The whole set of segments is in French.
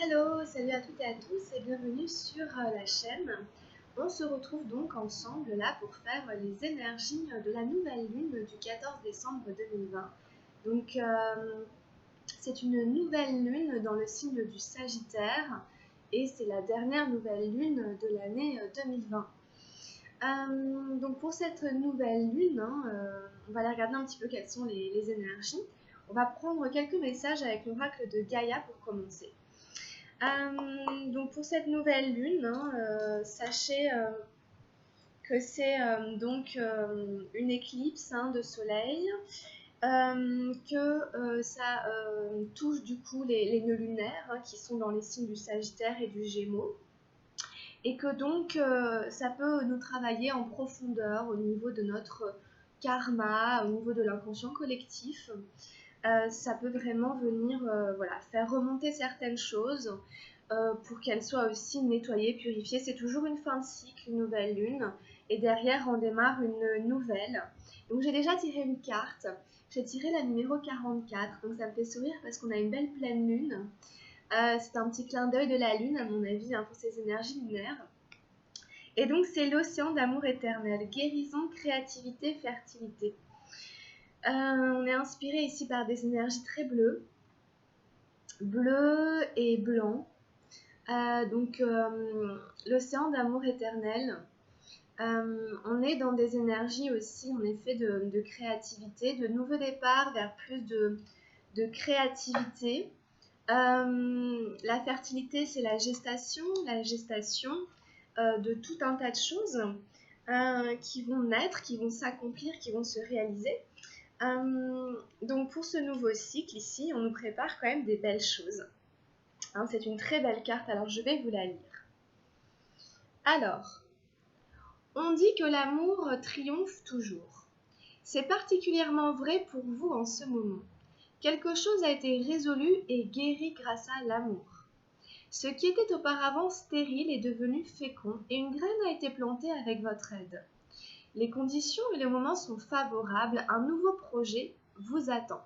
Hello, salut à toutes et à tous et bienvenue sur la chaîne. On se retrouve donc ensemble là pour faire les énergies de la nouvelle lune du 14 décembre 2020. Donc c'est une nouvelle lune dans le signe du Sagittaire et c'est la dernière nouvelle lune de l'année 2020. Donc pour cette nouvelle lune, on va aller regarder un petit peu quelles sont les énergies. On va prendre quelques messages avec l'oracle de Gaïa pour commencer. Donc pour cette nouvelle lune, sachez que c'est donc une éclipse de soleil, que ça touche du coup les nœuds lunaires qui sont dans les signes du Sagittaire et du Gémeaux, et que donc ça peut nous travailler en profondeur au niveau de notre karma, au niveau de l'inconscient collectif. Ça peut vraiment venir faire remonter certaines choses pour qu'elles soient aussi nettoyées, purifiées. C'est toujours une fin de cycle, une nouvelle lune, et derrière on démarre une nouvelle. Donc j'ai déjà tiré une carte, j'ai tiré la numéro 44, donc ça me fait sourire parce qu'on a une belle pleine lune. C'est un petit clin d'œil de la lune à mon avis pour ces énergies lunaires. Et donc c'est l'océan d'amour éternel, guérison, créativité, fertilité. On est inspiré ici par des énergies très bleues et blanc. Donc l'océan d'amour éternel. On est dans des énergies aussi en effet de créativité, de nouveau départ vers plus de créativité. La fertilité, c'est la gestation de tout un tas de choses qui vont naître, qui vont s'accomplir, qui vont se réaliser. Donc pour ce nouveau cycle ici, on nous prépare quand même des belles choses. C'est une très belle carte, alors je vais vous la lire. Alors, on dit que l'amour triomphe toujours. C'est particulièrement vrai pour vous en ce moment. Quelque chose a été résolu et guéri grâce à l'amour. Ce qui était auparavant stérile est devenu fécond et une graine a été plantée avec votre aide. Les conditions et le moment sont favorables, un nouveau projet vous attend.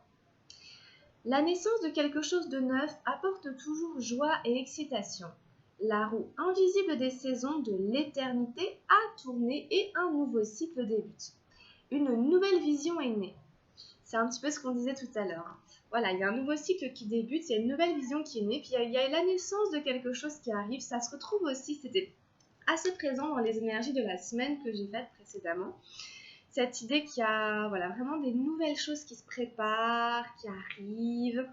La naissance de quelque chose de neuf apporte toujours joie et excitation. La roue invisible des saisons de l'éternité a tourné et un nouveau cycle débute. Une nouvelle vision est née. C'est un petit peu ce qu'on disait tout à l'heure. Voilà, il y a un nouveau cycle qui débute, il y a une nouvelle vision qui est née, puis il y a la naissance de quelque chose qui arrive. Ça se retrouve aussi, c'était assez présent dans les énergies de la semaine que j'ai faite précédemment. Cette idée qu'il y a vraiment des nouvelles choses qui se préparent, qui arrivent.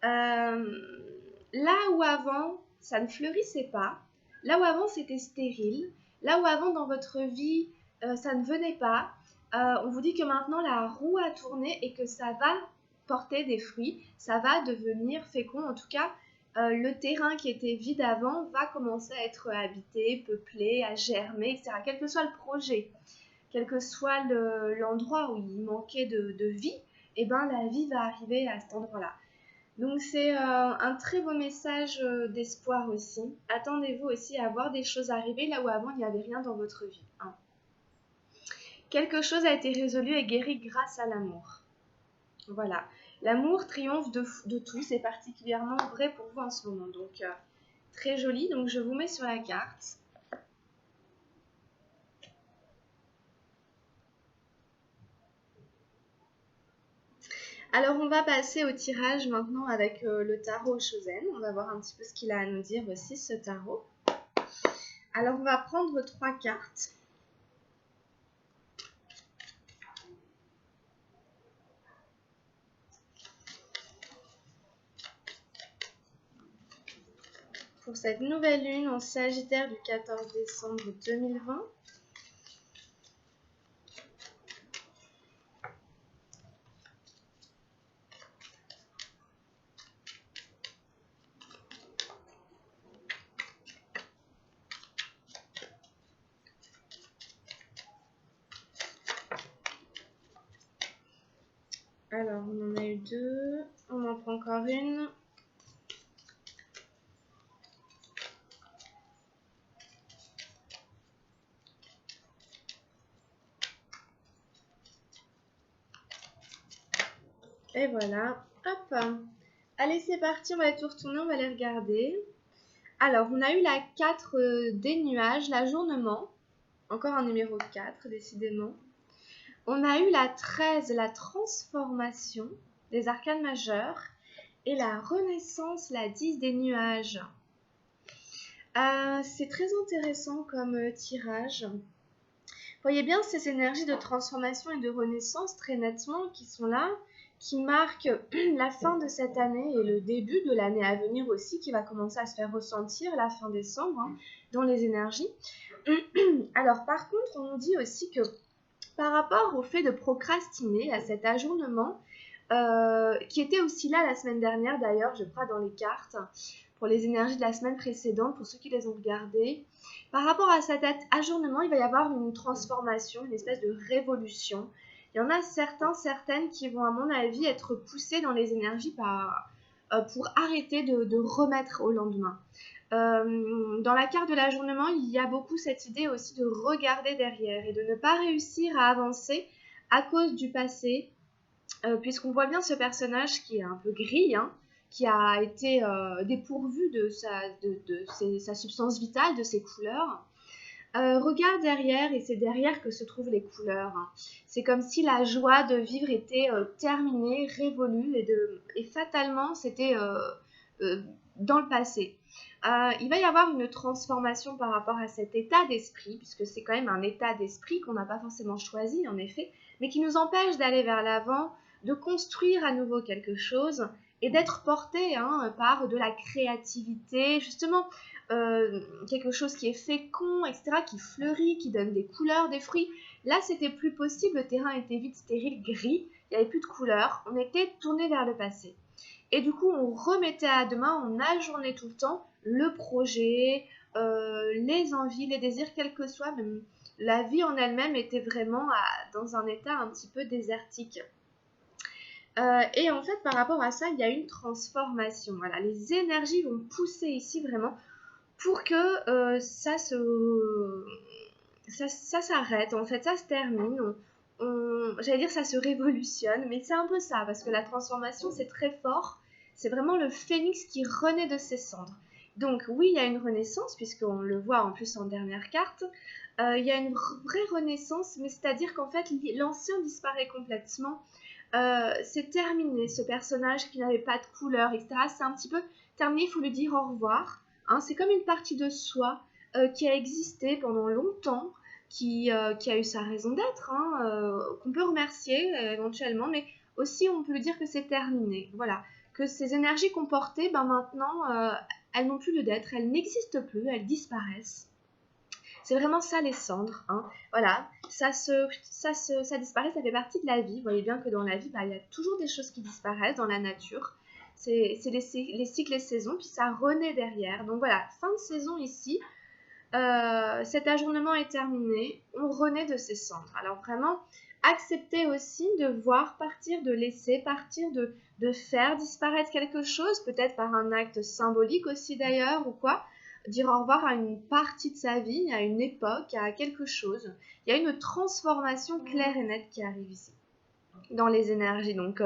Là où avant, ça ne fleurissait pas, là où avant c'était stérile, là où avant dans votre vie, ça ne venait pas, on vous dit que maintenant la roue a tourné et que ça va porter des fruits, ça va devenir fécond. En tout cas, le terrain qui était vide avant va commencer à être habité, peuplé, à germer, etc. Quel que soit le projet, quel que soit l'endroit où il manquait de vie, la vie va arriver à cet endroit-là. Donc c'est un très beau message d'espoir aussi. Attendez-vous aussi à voir des choses arriver là où avant il n'y avait rien dans votre vie. Quelque chose a été résolu et guéri grâce à l'amour. Voilà. L'amour triomphe de tout, c'est particulièrement vrai pour vous en ce moment. Donc très joli, donc je vous mets sur la carte. Alors on va passer au tirage maintenant avec le tarot Chosen. On va voir un petit peu ce qu'il a à nous dire aussi, ce tarot. Alors on va prendre 3 cartes. Pour cette nouvelle lune en Sagittaire du 14 décembre 2020. Alors, on en a eu 2. On en prend encore une. Et voilà. Hop. Allez, c'est parti. On va tout retourner. On va les regarder. Alors, on a eu la 4 des nuages, l'ajournement. Encore un numéro 4, décidément. On a eu la 13, la transformation des arcanes majeurs. Et la renaissance, la 10 des nuages. C'est très intéressant comme tirage. Vous voyez bien ces énergies de transformation et de renaissance très nettement qui sont là, qui marquent la fin de cette année et le début de l'année à venir aussi, qui va commencer à se faire ressentir la fin décembre dans les énergies. Alors par contre, on nous dit aussi que par rapport au fait de procrastiner à cet ajournement, qui était aussi là la semaine dernière d'ailleurs, je crois dans les cartes, pour les énergies de la semaine précédente, pour ceux qui les ont regardées. Par rapport à cet ajournement, il va y avoir une transformation, une espèce de révolution. Il y en a certaines qui vont à mon avis être poussées dans les énergies pour arrêter de remettre au lendemain. Dans la carte de l'ajournement, il y a beaucoup cette idée aussi de regarder derrière et de ne pas réussir à avancer à cause du passé, puisqu'on voit bien ce personnage qui est un peu gris, qui a été dépourvu de sa substance vitale, de ses couleurs. Regarde derrière, et c'est derrière que se trouvent les couleurs. C'est comme si la joie de vivre était terminée, révolue, et fatalement, c'était dans le passé. Il va y avoir une transformation par rapport à cet état d'esprit, puisque c'est quand même un état d'esprit qu'on n'a pas forcément choisi, en effet, mais qui nous empêche d'aller vers l'avant, de construire à nouveau quelque chose et d'être porté par de la créativité, justement, quelque chose qui est fécond, etc., qui fleurit, qui donne des couleurs, des fruits. Là, c'était plus possible, le terrain était vite stérile, gris, il n'y avait plus de couleurs, on était tourné vers le passé. Et du coup, on remettait à demain, on ajournait tout le temps le projet, les envies, les désirs, quels que soient, même la vie en elle-même était vraiment dans un état un petit peu désertique. Et en fait, par rapport à ça, il y a une transformation. Voilà, les énergies vont pousser ici vraiment pour que ça s'arrête, en fait, ça se termine. J'allais dire ça se révolutionne, mais c'est un peu ça, parce que la transformation, c'est très fort. C'est vraiment le phénix qui renaît de ses cendres. Donc oui, il y a une renaissance, puisqu'on le voit en plus en dernière carte. Il y a une vraie renaissance, mais c'est-à-dire qu'en fait, l'ancien disparaît complètement. C'est terminé, ce personnage qui n'avait pas de couleur, etc. C'est un petit peu terminé, il faut lui dire au revoir. C'est comme une partie de soi qui a existé pendant longtemps, qui a eu sa raison d'être, qu'on peut remercier éventuellement, mais aussi on peut lui dire que c'est terminé. Voilà, que ces énergies qu'on portait, maintenant, elles n'ont plus lieu d'être, elles n'existent plus, elles disparaissent. C'est vraiment ça les cendres. Voilà, ça disparaît, ça fait partie de la vie. Vous voyez bien que dans la vie, il y a toujours des choses qui disparaissent dans la nature. C'est les cycles et saisons, puis ça renaît derrière. Donc voilà, fin de saison ici. Cet ajournement est terminé. On renaît de ses cendres. Alors vraiment, accepter aussi de voir partir, de laisser partir, de faire disparaître quelque chose, peut-être par un acte symbolique aussi d'ailleurs, ou quoi. Dire au revoir à une partie de sa vie, à une époque, à quelque chose. Il y a une transformation claire et nette qui arrive ici, dans les énergies. Donc,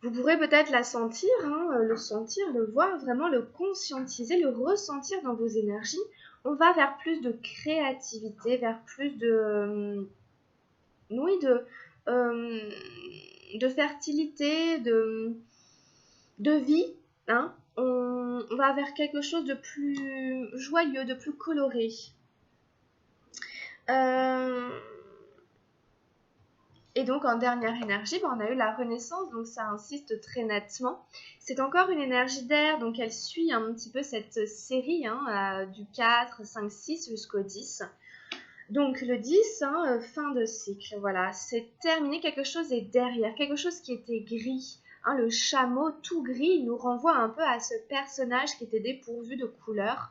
vous pourrez peut-être la sentir, le sentir, le voir, vraiment le conscientiser, le ressentir dans vos énergies. On va vers plus de créativité, vers plus de fertilité, de vie. On va vers quelque chose de plus joyeux, de plus coloré. Et donc en dernière énergie, on a eu la renaissance, donc ça insiste très nettement. C'est encore une énergie d'air, donc elle suit un petit peu cette série du 4, 5, 6 jusqu'au 10. Donc le 10, fin de cycle, voilà, c'est terminé, quelque chose est derrière, quelque chose qui était gris. Le chameau tout gris nous renvoie un peu à ce personnage qui était dépourvu de couleurs.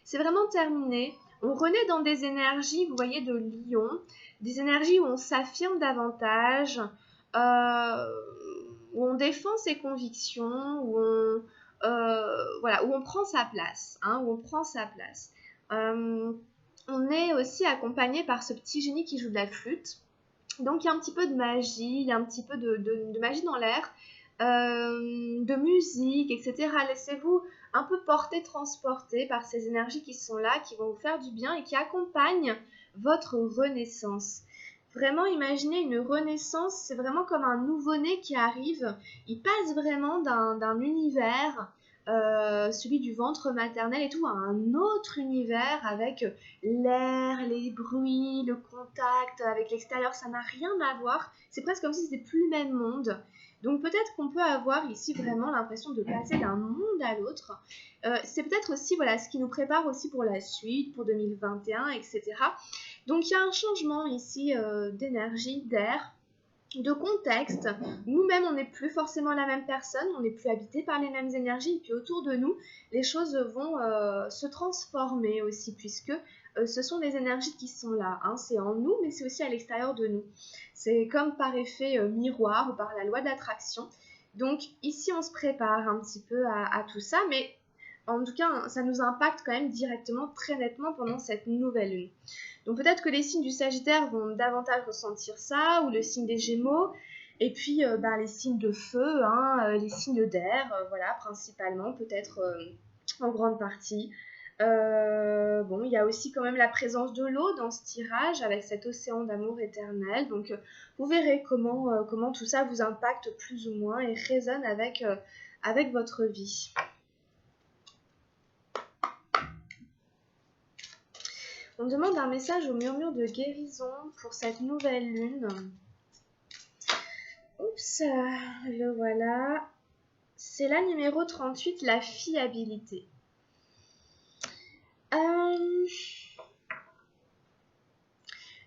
C'est vraiment terminé. On renaît dans des énergies, vous voyez, de lion, des énergies où on s'affirme davantage, où on défend ses convictions, où on prend sa place, où on prend sa place. On est aussi accompagné par ce petit génie qui joue de la flûte. Donc il y a un petit peu de magie, il y a un petit peu de magie dans l'air. de musique, etc. Laissez-vous un peu porter, transporter par ces énergies qui sont là, qui vont vous faire du bien et qui accompagnent votre renaissance. Vraiment, imaginez une renaissance, c'est vraiment comme un nouveau-né qui arrive. Il passe vraiment d'un univers, celui du ventre maternel et tout, à un autre univers avec l'air, les bruits, le contact avec l'extérieur. Ça n'a rien à voir. C'est presque comme si c'était plus le même monde. Donc peut-être qu'on peut avoir ici vraiment l'impression de passer d'un monde à l'autre. C'est peut-être aussi voilà, ce qui nous prépare aussi pour la suite, pour 2021, etc. Donc il y a un changement ici d'énergie, d'air, de contexte. Nous-mêmes, on n'est plus forcément la même personne, on n'est plus habité par les mêmes énergies. Et puis autour de nous, les choses vont se transformer aussi, puisque ce sont des énergies qui sont là. Hein. C'est en nous, mais c'est aussi à l'extérieur de nous. C'est comme par effet miroir ou par la loi d'attraction. Donc ici, on se prépare un petit peu à tout ça, mais en tout cas, ça nous impacte quand même directement, très nettement pendant cette nouvelle lune. Donc peut-être que les signes du Sagittaire vont davantage ressentir ça, ou le signe des Gémeaux, et puis les signes de feu, hein, les signes d'air, voilà, principalement, peut-être en grande partie. Bon, il y a aussi quand même la présence de l'eau dans ce tirage, avec cet océan d'amour éternel. Donc vous verrez comment tout ça vous impacte plus ou moins et résonne avec votre vie. On demande un message au murmure de guérison pour cette nouvelle lune. Oups, le voilà. C'est la numéro 38, la fiabilité.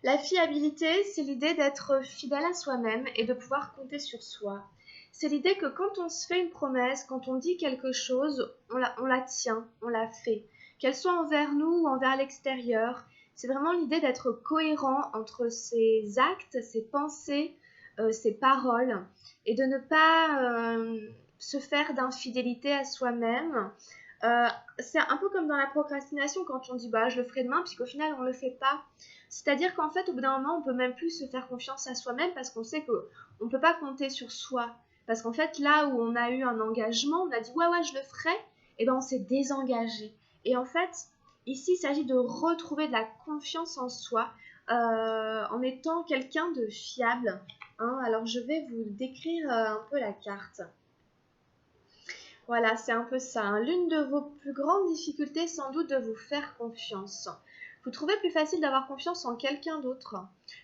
La fiabilité, c'est l'idée d'être fidèle à soi-même et de pouvoir compter sur soi. C'est l'idée que quand on se fait une promesse, quand on dit quelque chose, on la tient, on la fait. Qu'elle soit envers nous ou envers l'extérieur, c'est vraiment l'idée d'être cohérent entre ses actes, ses pensées, ses paroles, et de ne pas se faire d'infidélité à soi-même. C'est un peu comme dans la procrastination quand on dit bah je le ferai demain puis qu'au final on le fait pas. C'est-à-dire qu'en fait au bout d'un moment on peut même plus se faire confiance à soi-même parce qu'on sait qu'on ne peut pas compter sur soi. Parce qu'en fait là où on a eu un engagement, on a dit ouais je le ferai, et ben on s'est désengagé. Et en fait ici il s'agit de retrouver de la confiance en soi en étant quelqu'un de fiable. Hein. Alors je vais vous décrire un peu la carte. Voilà, c'est un peu ça. Hein. L'une de vos plus grandes difficultés, sans doute, de vous faire confiance. Vous trouvez plus facile d'avoir confiance en quelqu'un d'autre.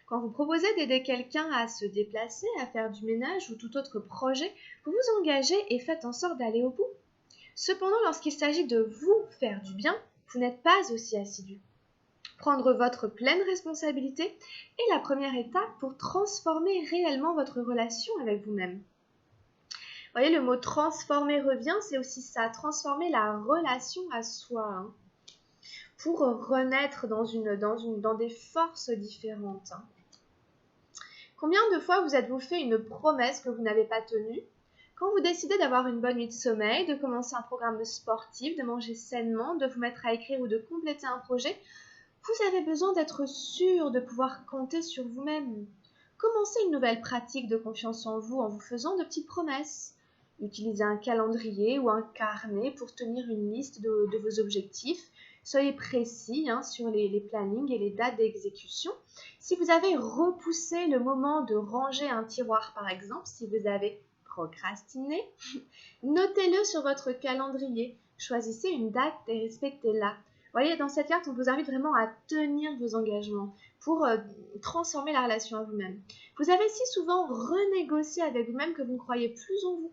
Quand vous proposez d'aider quelqu'un à se déplacer, à faire du ménage ou tout autre projet, vous vous engagez et faites en sorte d'aller au bout. Cependant, lorsqu'il s'agit de vous faire du bien, vous n'êtes pas aussi assidu. Prendre votre pleine responsabilité est la première étape pour transformer réellement votre relation avec vous-même. Vous voyez, le mot transformer revient, c'est aussi ça, transformer la relation à soi, hein, pour renaître dans des forces différentes. Hein. Combien de fois vous êtes-vous fait une promesse que vous n'avez pas tenue? Quand vous décidez d'avoir une bonne nuit de sommeil, de commencer un programme sportif, de manger sainement, de vous mettre à écrire ou de compléter un projet, vous avez besoin d'être sûr de pouvoir compter sur vous-même. Commencez une nouvelle pratique de confiance en vous faisant de petites promesses. Utilisez un calendrier ou un carnet pour tenir une liste de vos objectifs. Soyez précis sur les plannings et les dates d'exécution. Si vous avez repoussé le moment de ranger un tiroir, par exemple, si vous avez procrastiné, notez-le sur votre calendrier. Choisissez une date et respectez-la. Vous voyez, dans cette carte, on vous invite vraiment à tenir vos engagements pour transformer la relation à vous-même. Vous avez si souvent renégocié avec vous-même que vous ne croyez plus en vous.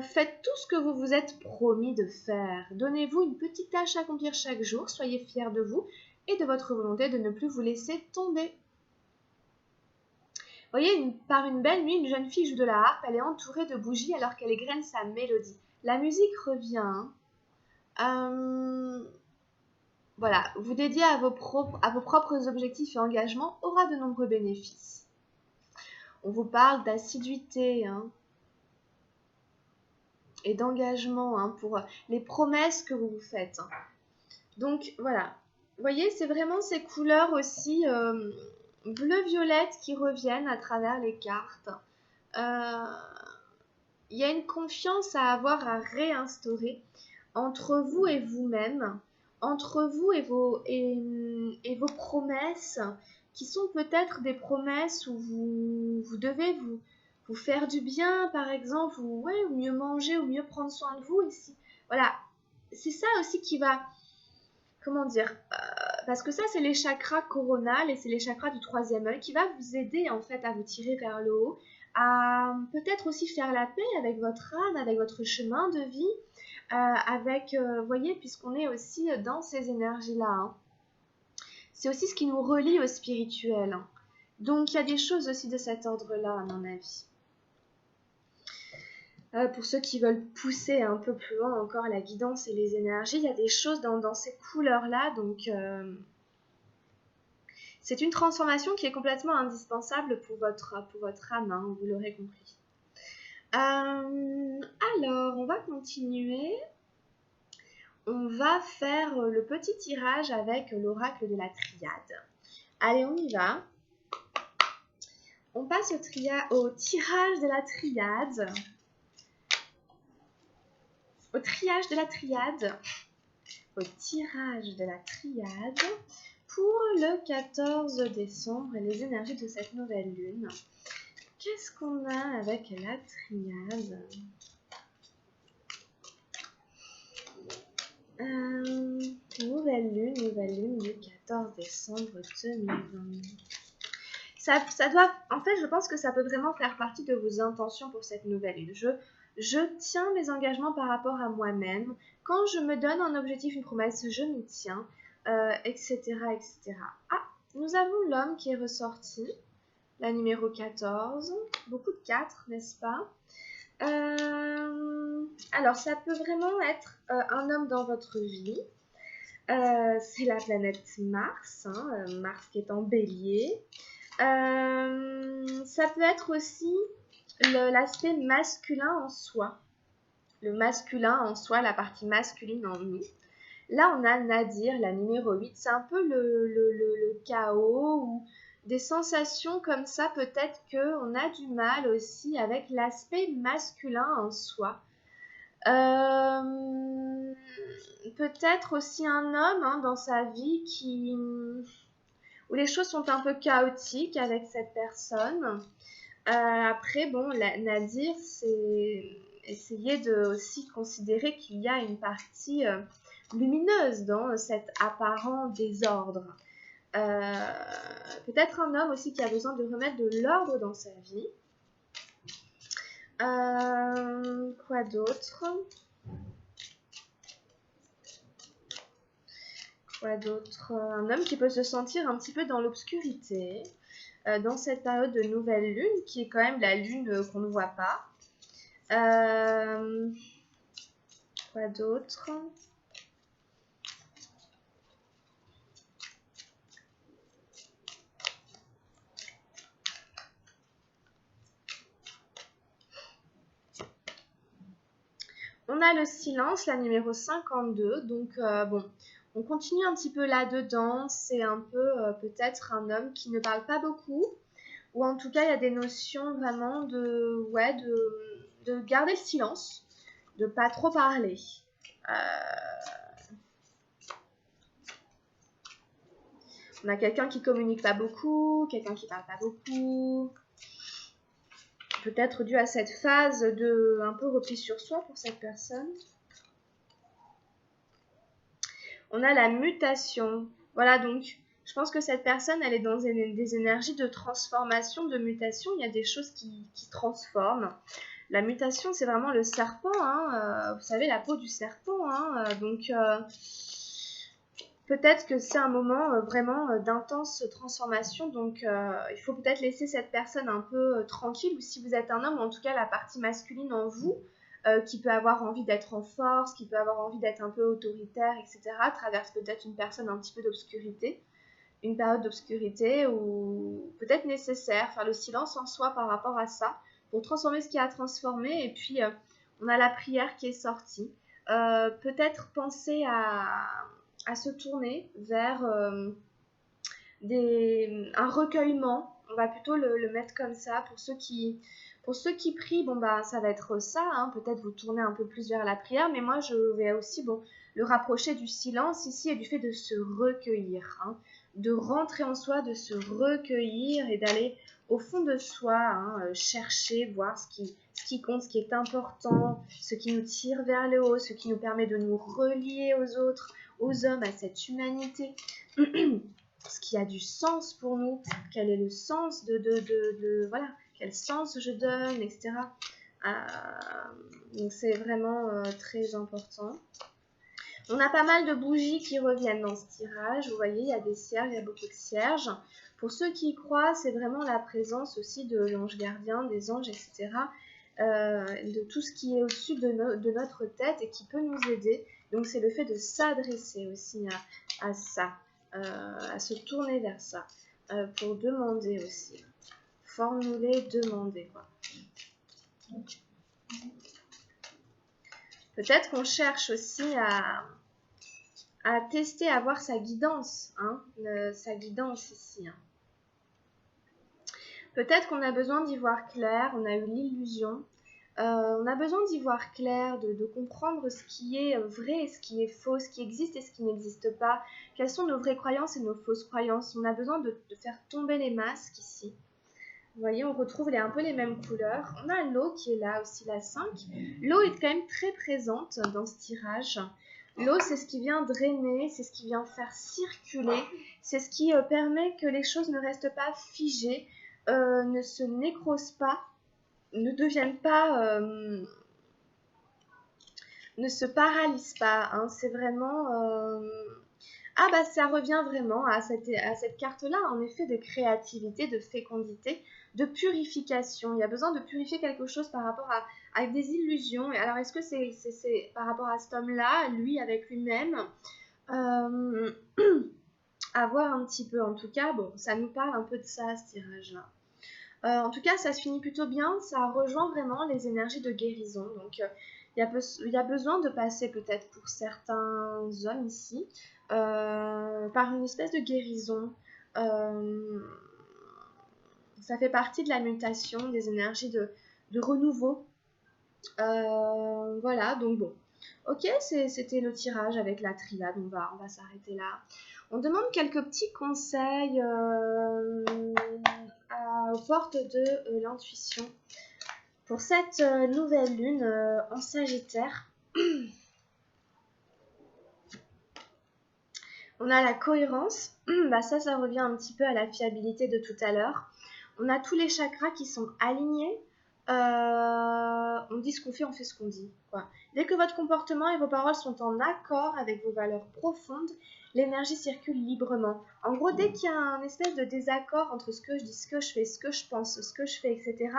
Faites tout ce que vous vous êtes promis de faire. Donnez-vous une petite tâche à accomplir chaque jour. Soyez fiers de vous et de votre volonté de ne plus vous laisser tomber. Vous voyez, par une belle nuit, une jeune fille joue de la harpe. Elle est entourée de bougies alors qu'elle égrène sa mélodie. La musique revient. Voilà, vous dédier à vos propres objectifs et engagements aura de nombreux bénéfices. On vous parle d'assiduité, et d'engagement pour les promesses que vous vous faites. Donc voilà, vous voyez, c'est vraiment ces couleurs aussi bleu-violette qui reviennent à travers les cartes. il y a une confiance à avoir à réinstaurer entre vous et vous-même, entre vous et vos promesses, qui sont peut-être des promesses où vous devez vous faire du bien, par exemple, ou mieux manger, ou mieux prendre soin de vous. Voilà, c'est ça aussi qui va, comment dire, parce que ça, c'est les chakras coronales et c'est les chakras du troisième œil qui va vous aider en fait à vous tirer vers le haut, à peut-être aussi faire la paix avec votre âme, avec votre chemin de vie, vous voyez, puisqu'on est aussi dans ces énergies-là. Hein. C'est aussi ce qui nous relie au spirituel. Hein. Donc il y a des choses aussi de cet ordre-là, à mon avis. Pour ceux qui veulent pousser un peu plus loin encore la guidance et les énergies, il y a des choses dans ces couleurs-là, donc c'est une transformation qui est complètement indispensable pour votre âme, hein, vous l'aurez compris. Alors, on va continuer. On va faire le petit tirage avec l'oracle de la triade. Allez, on y va. On passe au tirage de la triade. Au tirage de la triade. Au tirage de la triade pour le 14 décembre et les énergies de cette nouvelle lune. Qu'est-ce qu'on a avec la triade? Nouvelle lune du 14 décembre 2020. Ça doit, en fait, je pense que ça peut vraiment faire partie de vos intentions pour cette nouvelle lune. Je tiens mes engagements par rapport à moi-même. Quand je me donne un objectif, une promesse, je m'y tiens, etc., etc. Ah, nous avons l'homme qui est ressorti, la numéro 14. Beaucoup de 4, n'est-ce pas? Alors, ça peut vraiment être un homme dans votre vie. C'est la planète Mars, hein, Mars qui est en bélier. Ça peut être aussi l'aspect masculin en soi. Le masculin en soi, la partie masculine en nous. Là, on a Nadir, la numéro 8. C'est un peu le chaos ou des sensations comme ça. Peut-être qu'on a du mal aussi avec l'aspect masculin en soi. Peut-être aussi un homme hein, dans sa vie où les choses sont un peu chaotiques avec cette personne. Après, bon, Nadir, c'est essayer aussi considérer qu'il y a une partie lumineuse dans cet apparent désordre. Peut-être un homme aussi qui a besoin de remettre de l'ordre dans sa vie. Quoi d'autre? Un homme qui peut se sentir un petit peu dans l'obscurité dans cette période de nouvelle lune, qui est quand même la lune qu'on ne voit pas. Quoi d'autre? On a le silence, la numéro 52. Donc, bon, on continue un petit peu là-dedans. C'est un peu peut-être un homme qui ne parle pas beaucoup. Ou en tout cas, il y a des notions vraiment de garder le silence, de pas trop parler. On a quelqu'un qui communique pas beaucoup, quelqu'un qui parle pas beaucoup. Peut-être dû à cette phase de un peu repli sur soi pour cette personne. On a la mutation. Voilà, donc je pense que cette personne, elle est dans des énergies de transformation, de mutation. Il y a des choses qui transforment. La mutation, c'est vraiment le serpent. Hein, vous savez, la peau du serpent. Hein, donc, peut-être que c'est un moment vraiment d'intense transformation. Donc, il faut peut-être laisser cette personne un peu tranquille. Ou si vous êtes un homme, ou en tout cas la partie masculine en vous, qui peut avoir envie d'être en force, qui peut avoir envie d'être un peu autoritaire, etc., traverse peut-être une personne un petit peu d'obscurité, une période d'obscurité ou peut-être nécessaire, faire le silence en soi par rapport à ça, pour transformer ce qui a transformé. Et puis, on a la prière qui est sortie. Peut-être penser à se tourner vers un recueillement. On va plutôt le mettre comme ça pour ceux qui Pour ceux qui prient, bon bah ça va être ça, hein, peut-être vous tournez un peu plus vers la prière, mais moi je vais aussi le rapprocher du silence ici et du fait de se recueillir, hein, de rentrer en soi, de se recueillir et d'aller au fond de soi, hein, chercher, voir ce qui compte, ce qui est important, ce qui nous tire vers le haut, ce qui nous permet de nous relier aux autres, aux hommes, à cette humanité. Ce qui a du sens pour nous, quel est le sens voilà, quel sens je donne, etc. Donc c'est vraiment très important. On a pas mal de bougies qui reviennent dans ce tirage. Vous voyez, il y a des cierges, il y a beaucoup de cierges. Pour ceux qui y croient, c'est vraiment la présence aussi de l'ange gardien, des anges, etc. De tout ce qui est au-dessus de notre tête et qui peut nous aider. Donc c'est le fait de s'adresser aussi à ça, à se tourner vers ça, pour demander aussi. Formuler, demander, quoi. Peut-être qu'on cherche aussi à tester, à voir sa guidance, hein, sa guidance ici. Hein. Peut-être qu'on a besoin d'y voir clair, on a eu l'illusion. On a besoin d'y voir clair, de comprendre ce qui est vrai et ce qui est faux, ce qui existe et ce qui n'existe pas. Quelles sont nos vraies croyances et nos fausses croyances. On a besoin de faire tomber les masques ici. Vous voyez, on retrouve un peu les mêmes couleurs. On a l'eau qui est là aussi, la 5. L'eau est quand même très présente dans ce tirage. L'eau, c'est ce qui vient drainer, c'est ce qui vient faire circuler, c'est ce qui permet que les choses ne restent pas figées, ne se nécrosent pas, ne deviennent pas, ne se paralysent pas. Hein. C'est vraiment... Ah bah ça revient vraiment à cette carte-là, en effet, de créativité, de fécondité, de purification. Il y a besoin de purifier quelque chose par rapport à des illusions. Et alors, est-ce que c'est par rapport à cet homme-là, lui avec lui-même à voir un petit peu. En tout cas, bon, ça nous parle un peu de ça, ce tirage-là. En tout cas, ça se finit plutôt bien. Ça rejoint vraiment les énergies de guérison. Donc, il y a besoin de passer peut-être pour certains hommes ici par une espèce de guérison. Ça fait partie de la mutation, des énergies de renouveau. Voilà, donc bon. Ok, c'était le tirage avec la triade, on va s'arrêter là. On demande quelques petits conseils aux portes de l'intuition. Pour cette nouvelle lune en Sagittaire, on a la cohérence. Bah ça revient un petit peu à la fiabilité de tout à l'heure. On a tous les chakras qui sont alignés. On dit ce qu'on fait, on fait ce qu'on dit. Quoi. Dès que votre comportement et vos paroles sont en accord avec vos valeurs profondes, l'énergie circule librement. En gros, dès qu'il y a un espèce de désaccord entre ce que je dis, ce que je fais, ce que je pense, ce que je fais, etc.,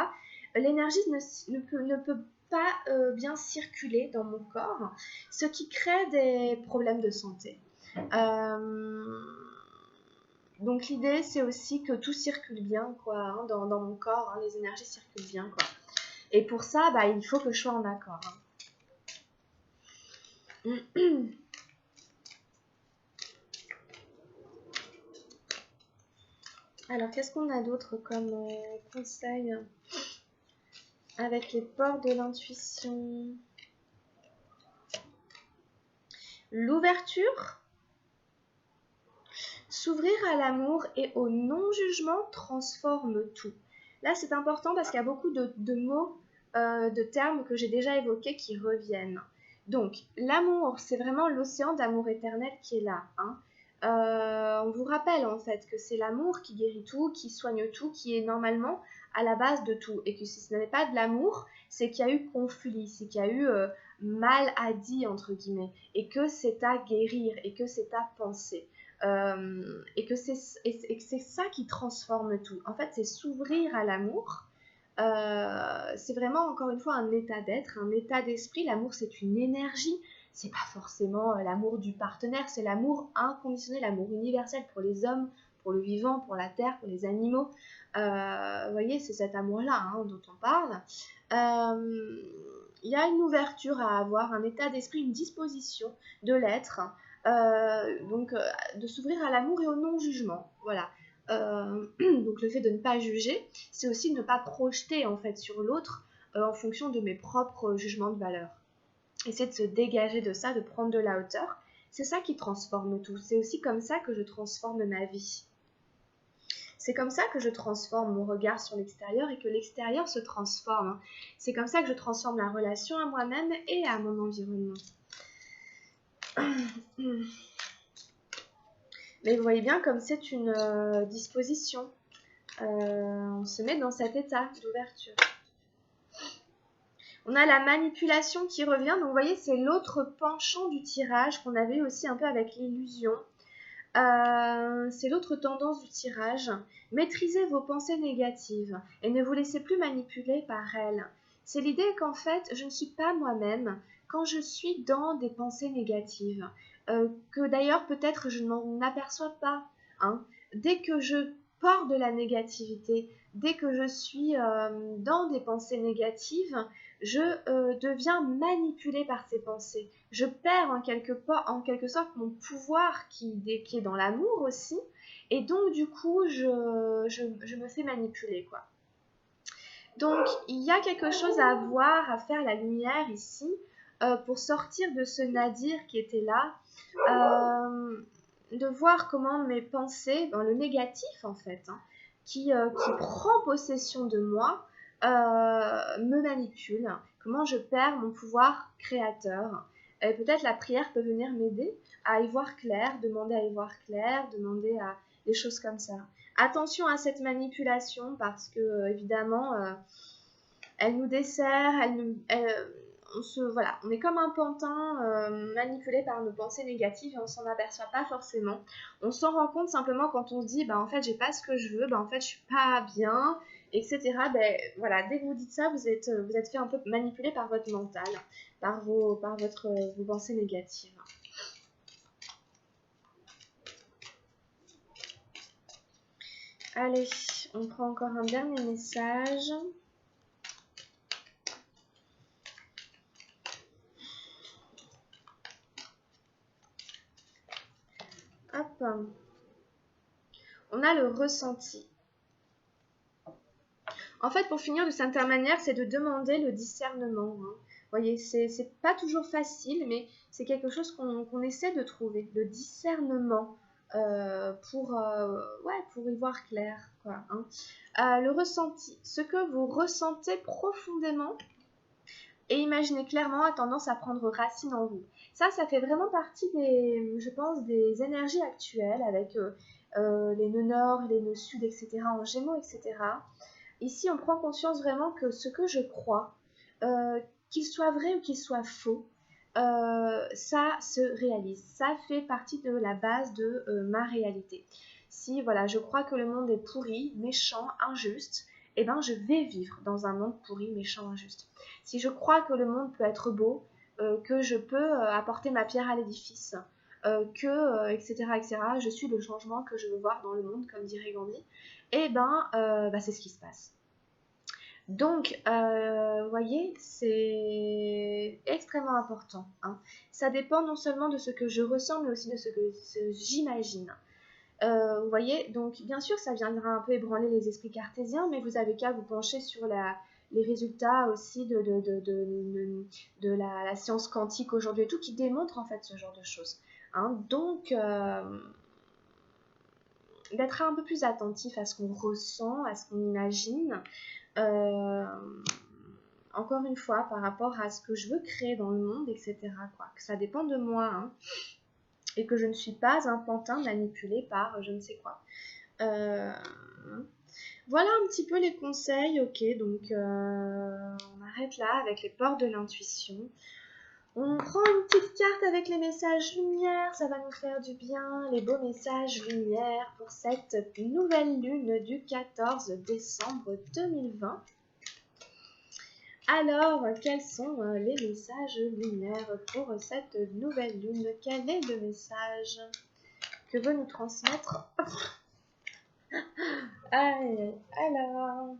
l'énergie ne peut pas bien circuler dans mon corps, ce qui crée des problèmes de santé. Donc l'idée c'est aussi que tout circule bien quoi, hein, dans mon corps, hein, les énergies circulent bien quoi. Et pour ça, bah, il faut que je sois en accord. Hein. Alors qu'est-ce qu'on a d'autre comme conseil avec les portes de l'intuition? L'ouverture. S'ouvrir à l'amour et au non-jugement transforme tout. Là, c'est important parce qu'il y a beaucoup de mots, de termes que j'ai déjà évoqués qui reviennent. Donc, l'amour, c'est vraiment l'océan d'amour éternel qui est là. Hein. On vous rappelle en fait que c'est l'amour qui guérit tout, qui soigne tout, qui est normalement à la base de tout. Et que si ce n'est pas de l'amour, c'est qu'il y a eu conflit, c'est qu'il y a eu mal à dire, entre guillemets. Et que c'est à guérir, et que c'est à penser. Et que c'est ça qui transforme tout. En fait, c'est s'ouvrir à l'amour. C'est vraiment, encore une fois, un état d'être, un état d'esprit. L'amour, c'est une énergie. C'est pas forcément l'amour du partenaire, c'est l'amour inconditionnel, l'amour universel pour les hommes, pour le vivant, pour la terre, pour les animaux. Vous voyez, c'est cet amour-là hein, dont on parle. Il y a une ouverture à avoir, un état d'esprit, une disposition de l'être. Donc de s'ouvrir à l'amour et au non-jugement. Voilà. Donc le fait de ne pas juger, c'est aussi ne pas projeter en fait sur l'autre en fonction de mes propres jugements de valeur. Essayer de se dégager de ça, de prendre de la hauteur. C'est ça qui transforme tout. C'est aussi comme ça que je transforme ma vie. C'est comme ça que je transforme mon regard sur l'extérieur et que l'extérieur se transforme. C'est comme ça que je transforme la relation à moi-même et à mon environnement. Mais vous voyez bien comme c'est une disposition. On se met dans cet état d'ouverture. On a la manipulation qui revient. Donc vous voyez, c'est l'autre penchant du tirage qu'on avait aussi un peu avec l'illusion. C'est l'autre tendance du tirage. Maîtrisez vos pensées négatives et ne vous laissez plus manipuler par elles. C'est l'idée qu'en fait, je ne suis pas moi-même quand je suis dans des pensées négatives. Que d'ailleurs, peut-être, je ne m'en aperçois pas. Hein. Dès que je porte de la négativité, dès que je suis dans des pensées négatives, je deviens manipulée par ces pensées. Je perds en quelque sorte mon pouvoir qui est dans l'amour aussi. Et donc, du coup, je me fais manipuler, quoi. Donc, il y a quelque chose à voir, à faire la lumière ici, pour sortir de ce nadir qui était là, de voir comment mes pensées, le négatif en fait, hein, qui prend possession de moi, me manipule, comment je perds mon pouvoir créateur. Et peut-être la prière peut venir m'aider à y voir clair, demander à y voir clair, demander à des choses comme ça. Attention à cette manipulation parce que évidemment elle nous dessert, on est comme un pantin manipulé par nos pensées négatives et on s'en aperçoit pas forcément. On s'en rend compte simplement quand on se dit en fait j'ai pas ce que je veux, en fait je suis pas bien, etc. Voilà, dès que vous dites ça, vous êtes fait un peu manipulé par votre mental, par vos pensées négatives. Allez, on prend encore un dernier message. Hop. On a le ressenti. En fait, pour finir de cette manière, c'est de demander le discernement. Hein. Vous voyez, c'est pas toujours facile, mais c'est quelque chose qu'on essaie de trouver, le discernement pour y voir clair. Quoi, hein. Le ressenti, ce que vous ressentez profondément et imaginez clairement a tendance à prendre racine en vous. Ça fait vraiment partie je pense, des énergies actuelles avec les nœuds nord, les nœuds sud, etc., en gémeaux, etc. Ici, on prend conscience vraiment que ce que je crois, qu'il soit vrai ou qu'il soit faux, ça se réalise. Ça fait partie de la base de ma réalité. Si voilà, je crois que le monde est pourri, méchant, injuste, eh ben, je vais vivre dans un monde pourri, méchant, injuste. Si je crois que le monde peut être beau, que je peux apporter ma pierre à l'édifice, etc., etc., je suis le changement que je veux voir dans le monde, comme dirait Gandhi, et c'est ce qui se passe. Donc, vous voyez, c'est extrêmement important. Hein. Ça dépend non seulement de ce que je ressens, mais aussi de ce que j'imagine. Vous voyez, donc bien sûr, ça viendra un peu ébranler les esprits cartésiens, mais vous avez qu'à vous pencher sur les résultats aussi de la science quantique aujourd'hui et tout, qui démontre en fait ce genre de choses. Hein. Donc, d'être un peu plus attentif à ce qu'on ressent, à ce qu'on imagine. Encore une fois, par rapport à ce que je veux créer dans le monde, etc. Quoi. Que ça dépend de moi, hein, et que je ne suis pas un pantin manipulé par je ne sais quoi. Voilà un petit peu les conseils, ok, donc on arrête là avec les portes de l'intuition. On prend une petite carte avec les messages lumière, ça va nous faire du bien, les beaux messages lumière pour cette nouvelle lune du 14 décembre 2020. Alors, quels sont les messages lumière pour cette nouvelle lune? Quel est le message que veut nous transmettre? Allez, alors...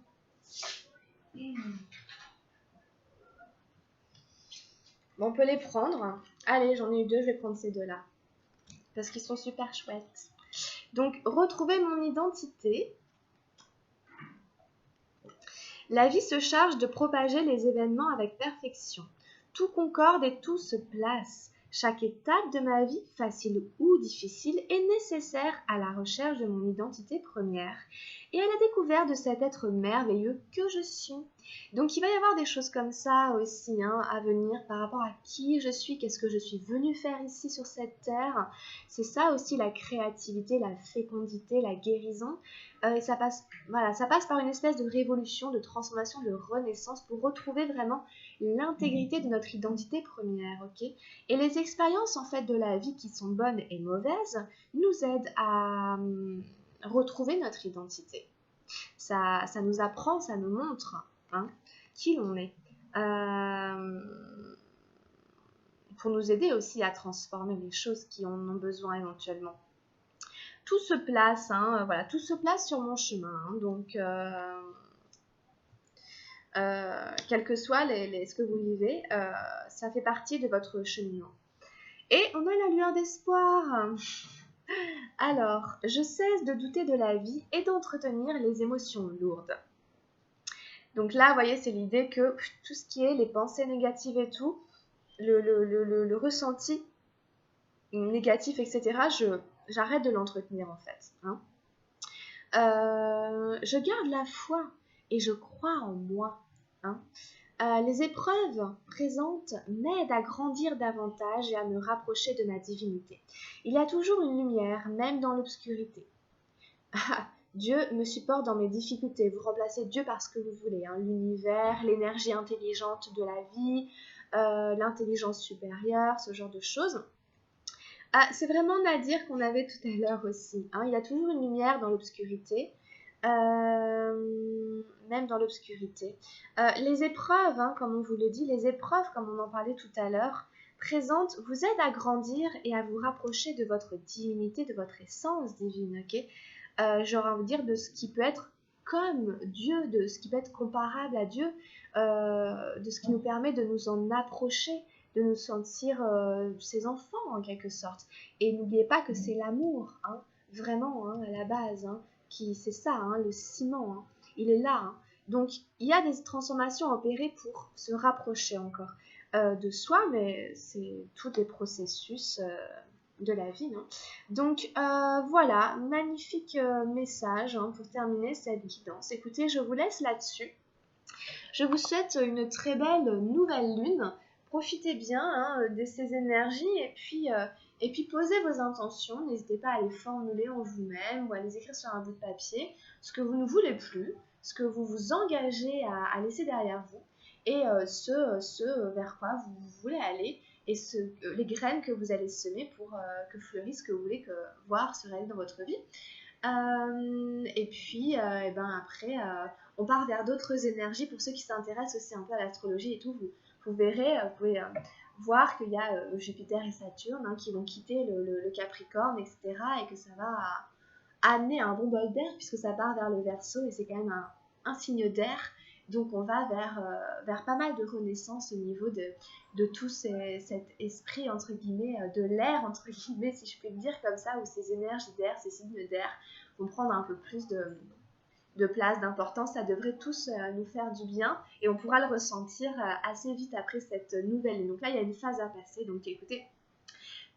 Bon, on peut les prendre. Allez, j'en ai eu deux, je vais prendre ces deux-là. Parce qu'ils sont super chouettes. Donc, retrouver mon identité. La vie se charge de propager les événements avec perfection. Tout concorde et tout se place. Chaque étape de ma vie, facile ou difficile, est nécessaire à la recherche de mon identité première et à la découverte de cet être merveilleux que je suis. Donc il va y avoir des choses comme ça aussi à venir par rapport à qui je suis, qu'est-ce que je suis venue faire ici sur cette terre. C'est ça aussi la créativité, la fécondité, la guérison. Et ça passe par une espèce de révolution, de transformation, de renaissance pour retrouver vraiment l'intégrité de notre identité première, ok? Et les expériences en fait de la vie qui sont bonnes et mauvaises nous aident à retrouver notre identité. Ça nous apprend, ça nous montre qui l'on est. Pour nous aider aussi à transformer les choses qui en ont besoin éventuellement. Tout se place, tout se place sur mon chemin. Donc, quel que soit ce que vous vivez, ça fait partie de votre cheminement. Et on a la lueur d'espoir. Alors, je cesse de douter de la vie et d'entretenir les émotions lourdes. Donc là, vous voyez, c'est l'idée que tout ce qui est les pensées négatives et tout, le ressenti négatif, etc., j'arrête de l'entretenir en fait. Je garde la foi et je crois en moi. Les épreuves présentes m'aident à grandir davantage et à me rapprocher de ma divinité. Il y a toujours une lumière, même dans l'obscurité. Dieu me supporte dans mes difficultés. Vous remplacez Dieu par ce que vous voulez. L'univers, l'énergie intelligente de la vie, l'intelligence supérieure, ce genre de choses. C'est vraiment Nadir qu'on avait tout à l'heure aussi. Il y a toujours une lumière dans l'obscurité. Même dans l'obscurité. Les épreuves, comme on vous le dit, les épreuves, comme on en parlait tout à l'heure, présentes vous aident à grandir et à vous rapprocher de votre divinité, de votre essence divine, ok? J'aurais envie de dire de ce qui peut être comme Dieu, de ce qui peut être comparable à Dieu, de ce qui nous permet de nous en approcher, de nous sentir ses enfants en quelque sorte. Et n'oubliez pas que c'est l'amour, vraiment, à la base, c'est ça, le ciment, il est là. Donc, il y a des transformations opérées pour se rapprocher encore de soi, mais c'est tous les processus de la vie. Donc, voilà, magnifique message pour terminer cette guidance. Écoutez, je vous laisse là-dessus. Je vous souhaite une très belle nouvelle lune. Profitez bien de ces énergies et puis posez vos intentions. N'hésitez pas à les formuler en vous-même ou à les écrire sur un bout de papier, ce que vous ne voulez plus, ce que vous vous engagez à laisser derrière vous et ce vers quoi vous voulez aller et les graines que vous allez semer pour que fleurisse ce que vous voulez voir se réaliser dans votre vie. Et puis après on part vers d'autres énergies. Pour ceux qui s'intéressent aussi un peu à l'astrologie et tout, vous verrez, vous pouvez voir qu'il y a Jupiter et Saturne qui vont quitter le Capricorne, etc. et que ça va amener un bon bol d'air puisque ça part vers le Verseau et c'est quand même un signe d'air. Donc on va vers pas mal de renaissance au niveau de tout cet esprit entre guillemets, de l'air entre guillemets si je peux le dire comme ça, où ces énergies d'air, ces signes d'air vont prendre un peu plus de place, d'importance. Ça devrait tous nous faire du bien et on pourra le ressentir assez vite après cette nouvelle. Donc là il y a une phase à passer, donc écoutez,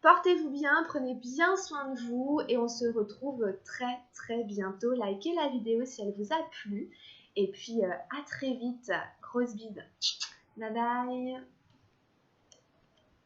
portez-vous bien, prenez bien soin de vous et on se retrouve très très bientôt. Likez la vidéo si elle vous a plu et puis à très vite. Grosse bide. Bye bye.